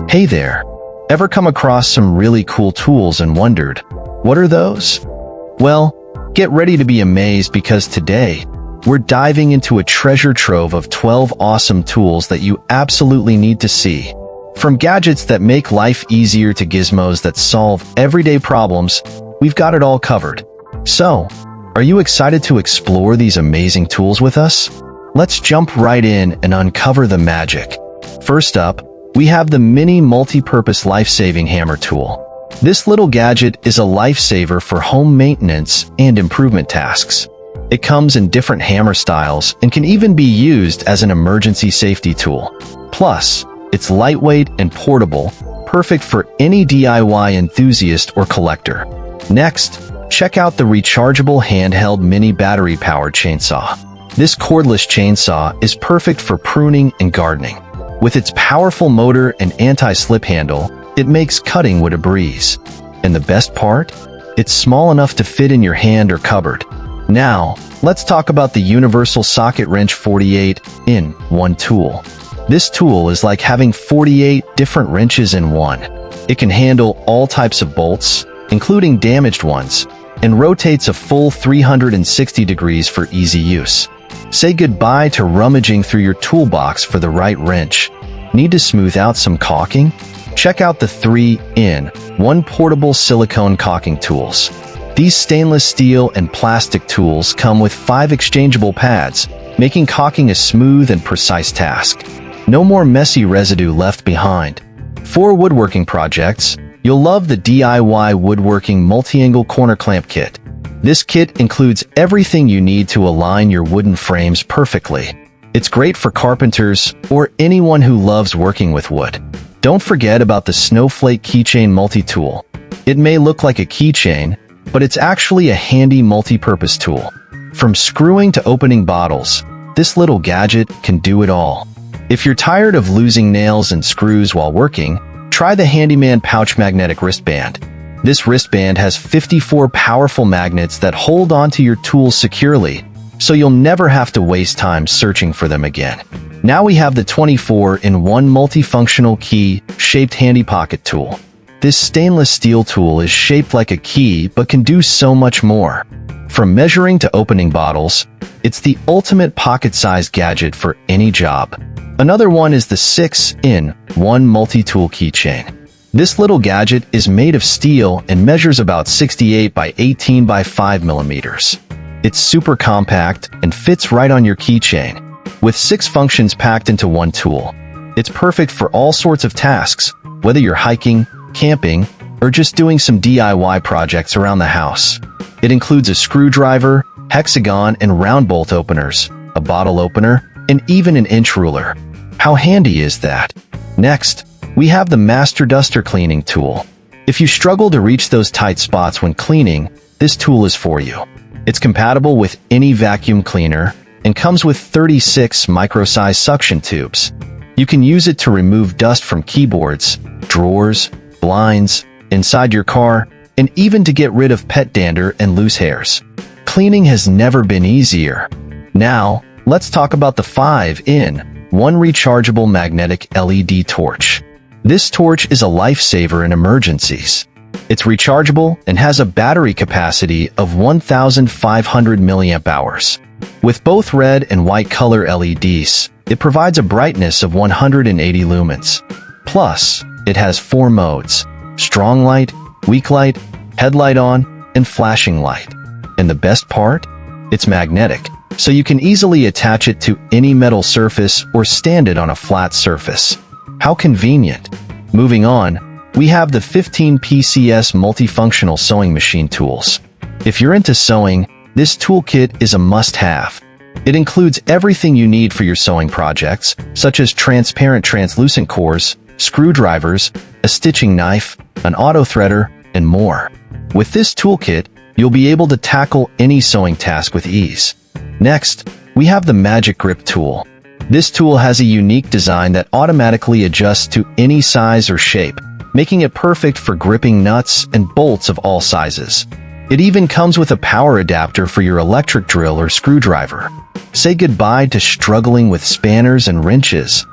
Hey there, ever come across some really cool tools and wondered, what are those? Well, get ready to be amazed because today, we're diving into a treasure trove of 12 awesome tools that you absolutely need to see. From gadgets that make life easier to gizmos that solve everyday problems, we've got it all covered. So, are you excited to explore these amazing tools with us? Let's jump right in and uncover the magic. First up, we have the mini multi-purpose life-saving hammer tool. This little gadget is a lifesaver for home maintenance and improvement tasks. It comes in different hammer styles and can even be used as an emergency safety tool. Plus, it's lightweight and portable, perfect for any DIY enthusiast or collector. Next, check out the rechargeable handheld mini battery-powered chainsaw. This cordless chainsaw is perfect for pruning and gardening. With its powerful motor and anti-slip handle, it makes cutting wood a breeze. And the best part? It's small enough to fit in your hand or cupboard. Now, let's talk about the universal socket wrench 48-in-1 tool. This tool is like having 48 different wrenches in one. It can handle all types of bolts, including damaged ones, and rotates a full 360 degrees for easy use. Say goodbye to rummaging through your toolbox for the right wrench. Need to smooth out some caulking? Check out the 3-in-1 portable silicone caulking tools. These stainless steel and plastic tools come with 5 exchangeable pads, making caulking a smooth and precise task. No more messy residue left behind. For woodworking projects, you'll love the DIY woodworking multi-angle corner clamp kit. This kit includes everything you need to align your wooden frames perfectly. It's great for carpenters or anyone who loves working with wood. Don't forget about the snowflake keychain multi-tool. It may look like a keychain, but it's actually a handy multi-purpose tool. From screwing to opening bottles, this little gadget can do it all. If you're tired of losing nails and screws while working, try the Handyman pouch magnetic wristband. This wristband has 54 powerful magnets that hold onto your tools securely, so you'll never have to waste time searching for them again. Now we have the 24-in-1 multifunctional key-shaped handy pocket tool. This stainless steel tool is shaped like a key but can do so much more. From measuring to opening bottles, it's the ultimate pocket-sized gadget for any job. Another one is the 6-in-1 multi-tool keychain. This little gadget is made of steel and measures about 68 by 18 by 5 millimeters. It's super compact and fits right on your keychain. With 6 functions packed into one tool, it's perfect for all sorts of tasks, whether you're hiking, camping, or just doing some DIY projects around the house. It includes a screwdriver, hexagon and round bolt openers, a bottle opener, and even an inch ruler. How handy is that? Next, we have the Master Duster Cleaning Tool. If you struggle to reach those tight spots when cleaning, this tool is for you. It's compatible with any vacuum cleaner and comes with 36 micro-sized suction tubes. You can use it to remove dust from keyboards, drawers, blinds, inside your car, and even to get rid of pet dander and loose hairs. Cleaning has never been easier. Now, let's talk about the 5-in-1 rechargeable magnetic LED torch. This torch is a lifesaver in emergencies. It's rechargeable and has a battery capacity of 1,500 milliamp hours. With both red and white color LEDs, it provides a brightness of 180 lumens. Plus, it has 4 modes: strong light, weak light, headlight on, and flashing light. And the best part? It's magnetic, so you can easily attach it to any metal surface or stand it on a flat surface. How convenient. Moving on, we have the 15 PCS multifunctional sewing machine tools. If you're into sewing, this toolkit is a must-have. It includes everything you need for your sewing projects, such as transparent translucent cores, screwdrivers, a stitching knife, an auto threader, and more. With this toolkit, you'll be able to tackle any sewing task with ease. Next, we have the Magic Grip tool. This tool has a unique design that automatically adjusts to any size or shape, making it perfect for gripping nuts and bolts of all sizes. It even comes with a power adapter for your electric drill or screwdriver. Say goodbye to struggling with spanners and wrenches.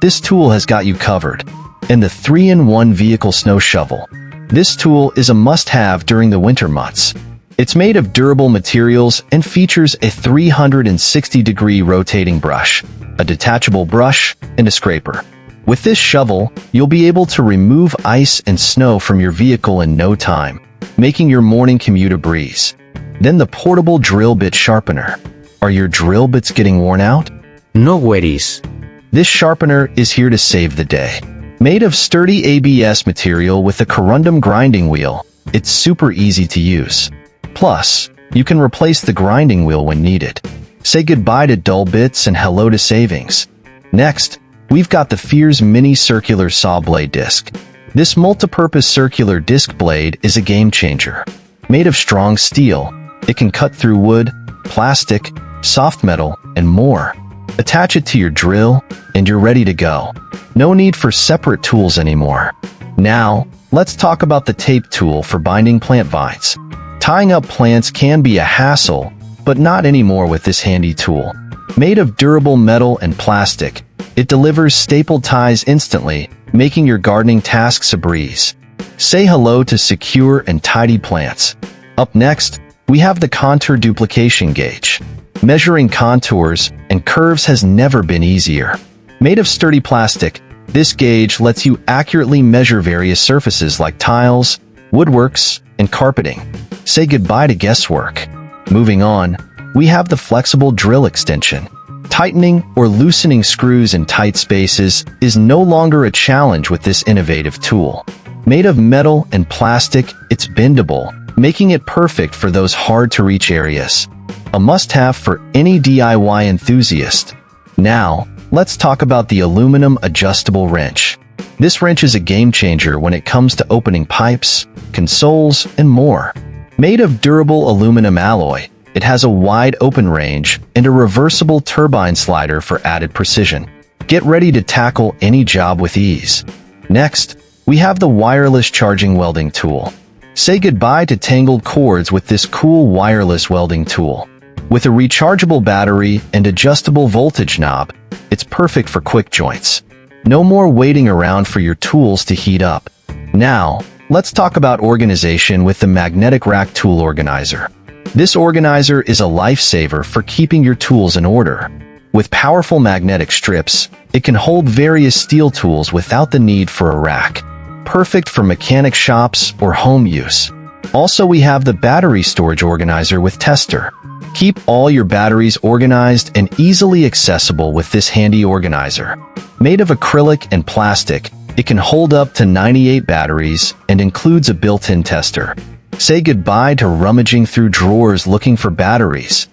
This tool has got you covered. and the 3-in-1 vehicle snow shovel. This tool is a must-have during the winter months. It's made of durable materials and features a 360-degree rotating brush, a detachable brush, and a scraper. With this shovel, you'll be able to remove ice and snow from your vehicle in no time, making your morning commute a breeze. Then the portable drill bit sharpener. Are your drill bits getting worn out? No worries. This sharpener is here to save the day. Made of sturdy ABS material with a corundum grinding wheel, it's super easy to use. Plus, you can replace the grinding wheel when needed. Say goodbye to dull bits and hello to savings. Next, we've got the Fears Mini Circular Saw Blade Disc. This multi-purpose circular disc blade is a game changer. Made of strong steel, it can cut through wood, plastic, soft metal, and more. Attach it to your drill, and you're ready to go. No need for separate tools anymore. Now, let's talk about the tape tool for binding plant vines. Tying up plants can be a hassle, but not anymore with this handy tool. Made of durable metal and plastic, it delivers stapled ties instantly, making your gardening tasks a breeze. Say hello to secure and tidy plants. Up next, we have the contour duplication gauge. Measuring contours and curves has never been easier. Made of sturdy plastic, this gauge lets you accurately measure various surfaces like tiles, woodworks, and carpeting. Say goodbye to guesswork. Moving on, we have the flexible drill extension. Tightening or loosening screws in tight spaces is no longer a challenge with this innovative tool. Made of metal and plastic, it's bendable, making it perfect for those hard-to-reach areas. A must-have for any DIY enthusiast. Now, let's talk about the aluminum adjustable wrench. This wrench is a game-changer when it comes to opening pipes, consoles, and more. Made of durable aluminum alloy, it has a wide open range and a reversible turbine slider for added precision. Get ready to tackle any job with ease. Next, we have the wireless charging welding tool. Say goodbye to tangled cords with this cool wireless welding tool. With a rechargeable battery and adjustable voltage knob, it's perfect for quick joints. No more waiting around for your tools to heat up. Now, let's talk about organization with the magnetic rack tool organizer. This organizer is a lifesaver for keeping your tools in order. With powerful magnetic strips, it can hold various steel tools without the need for a rack. Perfect for mechanic shops or home use. Also, we have the battery storage organizer with tester. Keep all your batteries organized and easily accessible with this handy organizer. Made of acrylic and plastic, it can hold up to 98 batteries and includes a built-in tester. Say goodbye to rummaging through drawers looking for batteries.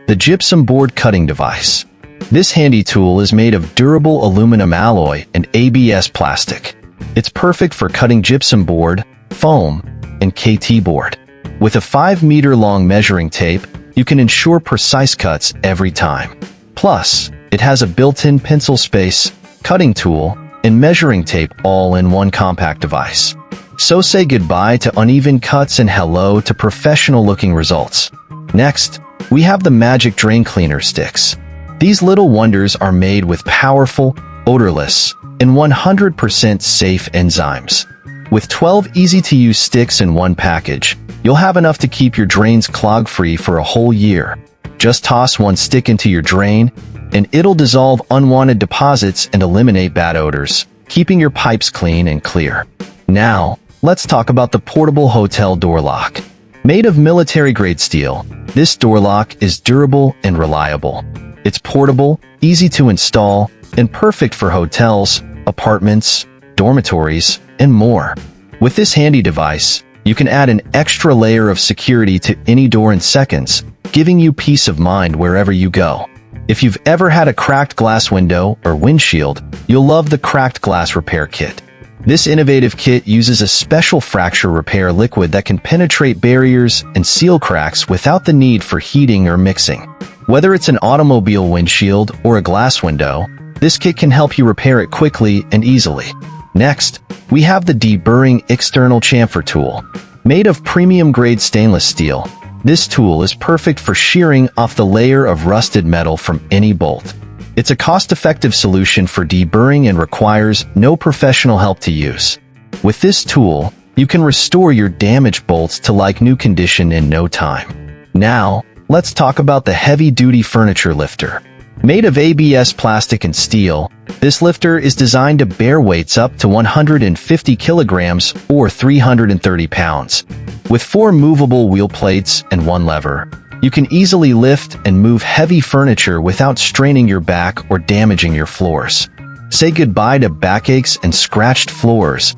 The gypsum board cutting device. This handy tool is made of durable aluminum alloy and ABS plastic. It's perfect for cutting gypsum board, foam, and KT board. With a 5-meter-long measuring tape, you can ensure precise cuts every time. Plus, it has a built-in pencil space, cutting tool, and measuring tape all in one compact device. So say goodbye to uneven cuts and hello to professional-looking results. Next, we have the magic drain cleaner sticks. These little wonders are made with powerful, odorless, and 100% safe enzymes. With 12 easy-to-use sticks in one package, you'll have enough to keep your drains clog-free for a whole year. Just toss one stick into your drain, and it'll dissolve unwanted deposits and eliminate bad odors, keeping your pipes clean and clear. Now, let's talk about the portable hotel door lock. Made of military-grade steel, this door lock is durable and reliable. It's portable, easy to install, and perfect for hotels, apartments, dormitories, and more. With this handy device, you can add an extra layer of security to any door in seconds, giving you peace of mind wherever you go. If you've ever had a cracked glass window or windshield, you'll love the Cracked Glass Repair Kit. This innovative kit uses a special fracture repair liquid that can penetrate barriers and seal cracks without the need for heating or mixing. Whether it's an automobile windshield or a glass window, this kit can help you repair it quickly and easily. Next, we have the deburring external chamfer tool. Made of premium-grade stainless steel, this tool is perfect for shearing off the layer of rusted metal from any bolt. It's a cost-effective solution for deburring and requires no professional help to use. With this tool, you can restore your damaged bolts to like new condition in no time. Now, let's talk about the heavy-duty furniture lifter. Made of ABS plastic and steel, this lifter is designed to bear weights up to 150 kilograms or 330 pounds. With 4 movable wheel plates and 1 lever, you can easily lift and move heavy furniture without straining your back or damaging your floors. Say goodbye to backaches and scratched floors.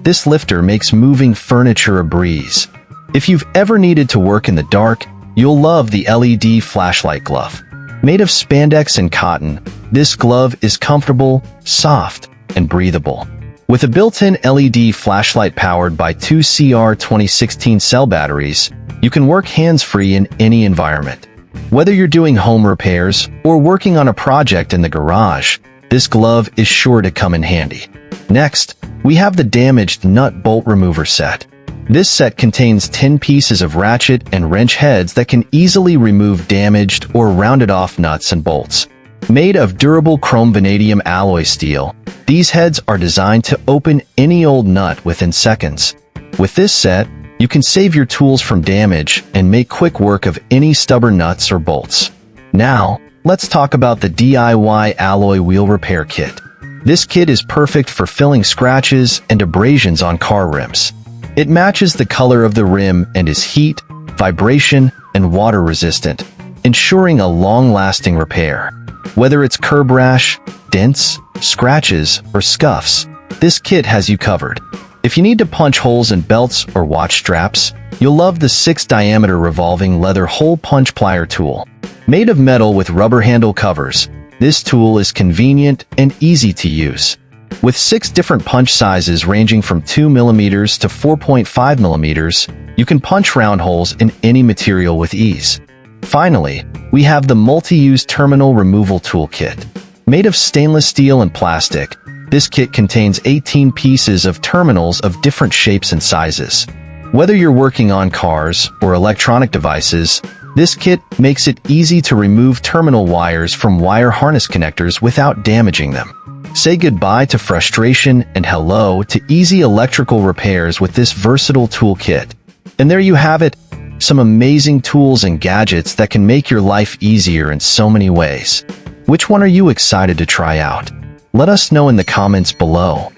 This lifter makes moving furniture a breeze. If you've ever needed to work in the dark, you'll love the LED flashlight glove. Made of spandex and cotton, this glove is comfortable, soft, and breathable. With a built-in LED flashlight powered by 2 CR 2016 cell batteries, you can work hands-free in any environment. Whether you're doing home repairs or working on a project in the garage, this glove is sure to come in handy. Next, we have the damaged nut bolt remover set. This set contains 10 pieces of ratchet and wrench heads that can easily remove damaged or rounded off nuts and bolts. Made of durable chrome vanadium alloy steel, these heads are designed to open any old nut within seconds. With this set, you can save your tools from damage and make quick work of any stubborn nuts or bolts. Now, let's talk about the DIY alloy wheel repair kit. This kit is perfect for filling scratches and abrasions on car rims. It matches the color of the rim and is heat, vibration, and water resistant, ensuring a long-lasting repair. Whether it's curb rash, dents, scratches, or scuffs, this kit has you covered. If you need to punch holes in belts or watch straps, you'll love the 6-diameter revolving leather hole punch plier tool. Made of metal with rubber handle covers, this tool is convenient and easy to use. With 6 different punch sizes ranging from 2 mm to 4.5 mm, you can punch round holes in any material with ease. Finally, we have the multi-use terminal removal toolkit. Made of stainless steel and plastic, this kit contains 18 pieces of terminals of different shapes and sizes. Whether you're working on cars or electronic devices, this kit makes it easy to remove terminal wires from wire harness connectors without damaging them. Say goodbye to frustration and hello to easy electrical repairs with this versatile toolkit. And there you have it, some amazing tools and gadgets that can make your life easier in so many ways. Which one are you excited to try out? Let us know in the comments below.